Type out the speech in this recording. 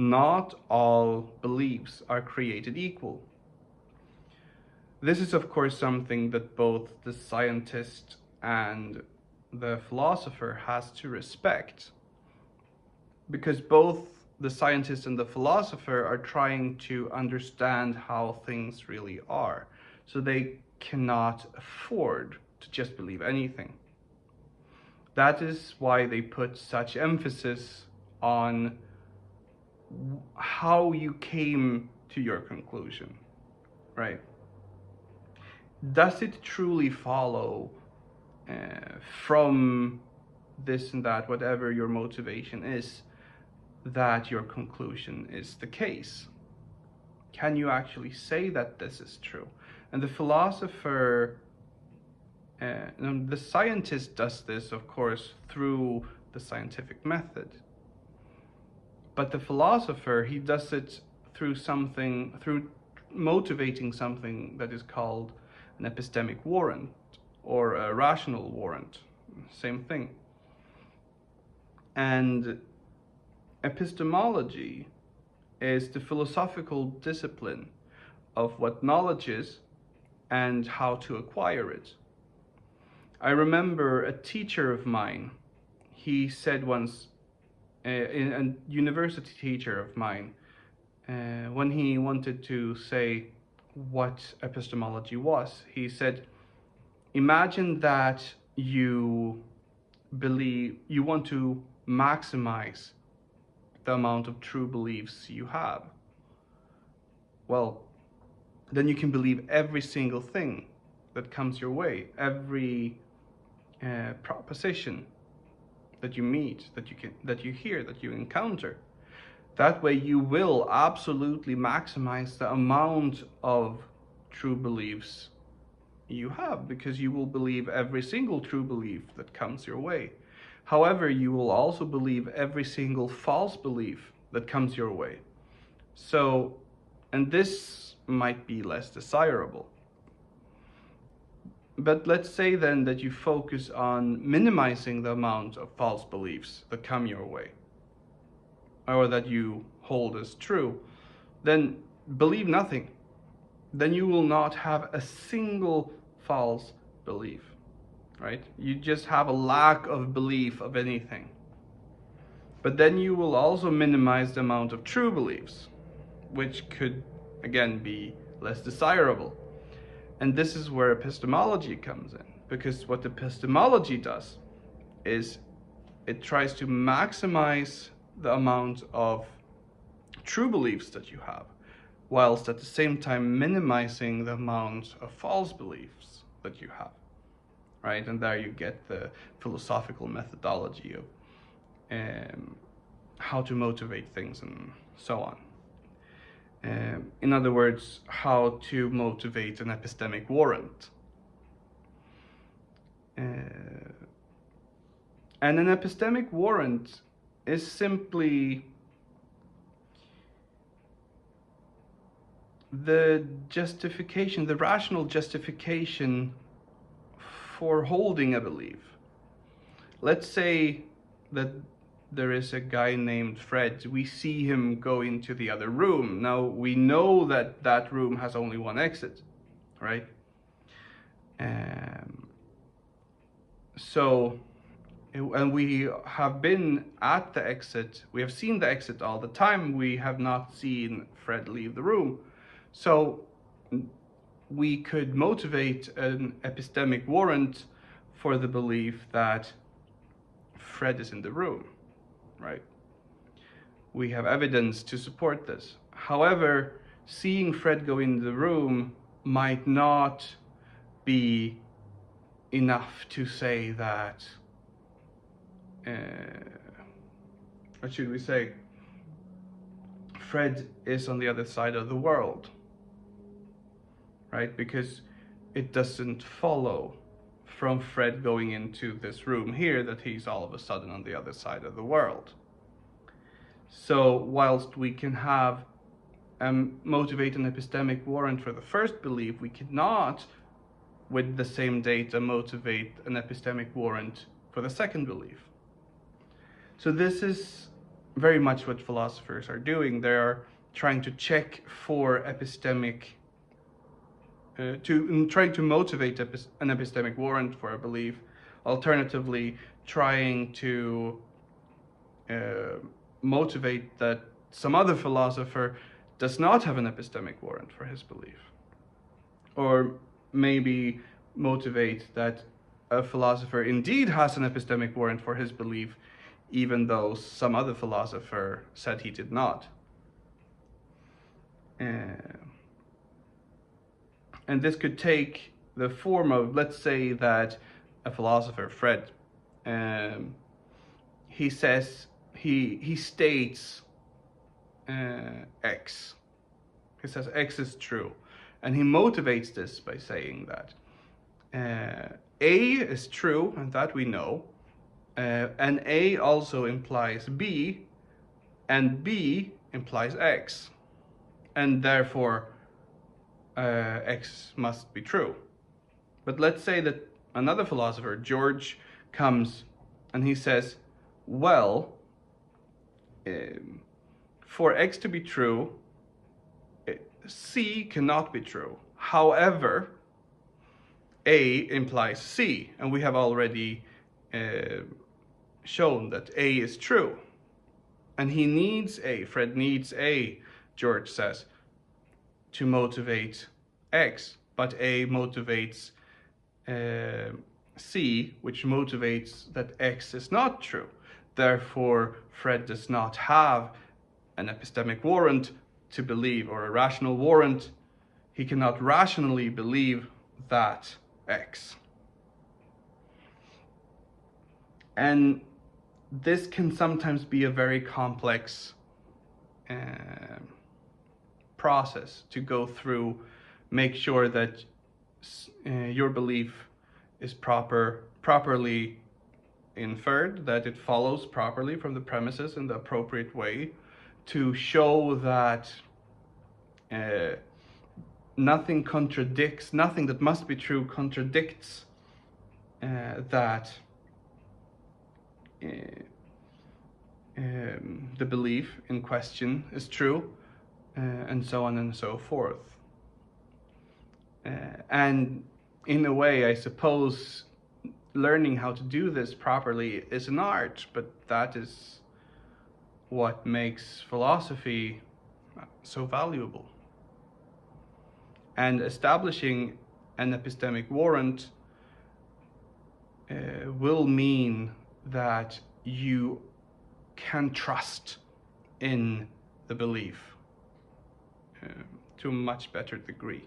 not all beliefs are created equal. This is, of course, something that both the scientist and the philosopher has to respect, because both the scientist and the philosopher are trying to understand how things really are. So they cannot afford to just believe anything. That is why they put such emphasis on how you came to your conclusion, right? Does it truly follow from this and that, whatever your motivation is, that your conclusion is the case? Can you actually say that this is true? And the philosopher, the scientist does this, of course, through the scientific method. But the philosopher, he does it through motivating something that is called an epistemic warrant or a rational warrant, same thing. And epistemology is the philosophical discipline of what knowledge is and how to acquire it. I remember a teacher of mine, he said once, a university teacher of mine, when he wanted to say what epistemology was, he said, imagine that you want to maximize the amount of true beliefs you have. Well, then you can believe every single thing that comes your way, every proposition that you meet, that you hear, that you encounter. That way you will absolutely maximize the amount of true beliefs you have, because you will believe every single true belief that comes your way. However, you will also believe every single false belief that comes your way. So, and this might be less desirable. But let's say then that you focus on minimizing the amount of false beliefs that come your way, or that you hold as true. Then believe nothing. Then you will not have a single false belief, right? You just have a lack of belief of anything. But then you will also minimize the amount of true beliefs, which could, again, be less desirable. And this is where epistemology comes in, because what epistemology does is it tries to maximize the amount of true beliefs that you have, whilst at the same time minimizing the amount of false beliefs that you have, right? And there you get the philosophical methodology of how to motivate things and so on. In other words, how to motivate an epistemic warrant. And an epistemic warrant is simply the justification, the rational justification for holding a belief. Let's say that there is a guy named Fred. We see him go into the other room. Now we know that that room has only one exit, right? And we have been at the exit. We have seen the exit all the time. We have not seen Fred leave the room. So we could motivate an epistemic warrant for the belief that Fred is in the room, right? We have evidence to support this. However, seeing Fred go in the room might not be enough to say that, what should we say? Fred is on the other side of the world, right? Because it doesn't follow from Fred going into this room here that he's all of a sudden on the other side of the world. So whilst we can have motivate an epistemic warrant for the first belief, we cannot, with the same data, motivate an epistemic warrant for the second belief. So this is very much what philosophers are doing. They are trying to check for epistemic, trying to motivate an epistemic warrant for a belief. Alternatively, trying to motivate that some other philosopher does not have an epistemic warrant for his belief. Or maybe motivate that a philosopher indeed has an epistemic warrant for his belief, even though some other philosopher said he did not. And this could take the form of, let's say that a philosopher, Fred, he says, he states X. He says X is true. And he motivates this by saying that A is true, and that we know. And A also implies B, and B implies X. And therefore, X must be true. But let's say that another philosopher, George, comes and he says, well, for X to be true, C cannot be true. However, A implies C, and we have already shown that A is true. And he needs A, Fred needs A, George says, to motivate X, but A motivates C, which motivates that X is not true. Therefore, Fred does not have an epistemic warrant to believe, or a rational warrant. He cannot rationally believe that X. And this can sometimes be a very complex process to go through, make sure that your belief is properly inferred, that it follows properly from the premises in the appropriate way, to show that nothing that must be true contradicts that the belief in question is true, and so on and so forth. And in a way, I suppose learning how to do this properly is an art, but that is what makes philosophy so valuable. And establishing an epistemic warrant will mean that you can trust in the belief to a much better degree.